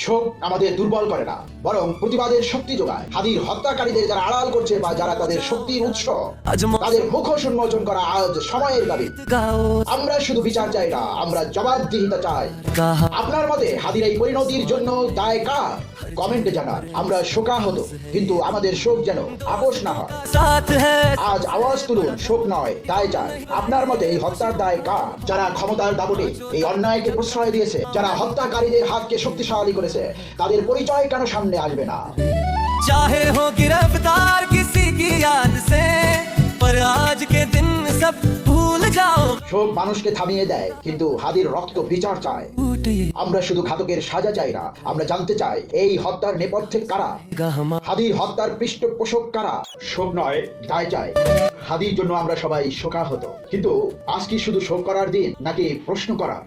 শোক আমাদের দুর্বল করে না, বরং প্রতিবাদের শক্তি যোগায়। হাদির হত্যাকারীদের যারা আড়াল করছে বা যারা তাদের শক্তির উৎস, তাদের মুখোশ উন্মোচন করা আজ সময়ের দাবি। আমরা শুধু বিচার চাই না, আমরা জবাবদিহিতা চাই। আপনার মতে হাদির এই পরিণতির জন্য দায় কার? কমেন্টে জানান। আমরা শোকাহত, কিন্তু আমাদের শোক যেন আপোষ না হয়। আজ আওয়াজ তুলুন, শোক নয়, দায় চাই। আপনার মতে এই হত্যার দায় কার? যারা ক্ষমতার দাপটে এই অন্যায়কে প্রশ্রয় দিয়েছে, যারা হত্যাকারীদের হাতকে শক্তিশালী করেছে, তাদের পরিচয় কেন সামনে আসবে না? चाहे हो गिरफ्तार किसी की याद से, पर आज के दिन सब भूल जाओ। শোক মানুষকে থামিয়ে দেয়, কিন্তু হাদির রক্ত বিচার চায়। আমরা শুধু ঘাতকের সাজা চাই না, আমরা জানতে চাই এই হত্যার নেপথ্যে কারা, হাদির হত্যার পৃষ্ঠপোষক কারা। শোক নয়, দায় চাই। হাদির জন্য আমরা সবাই শোকাহত, কিন্তু আজ কি শুধু শোক করার দিন, নাকি প্রশ্ন করার?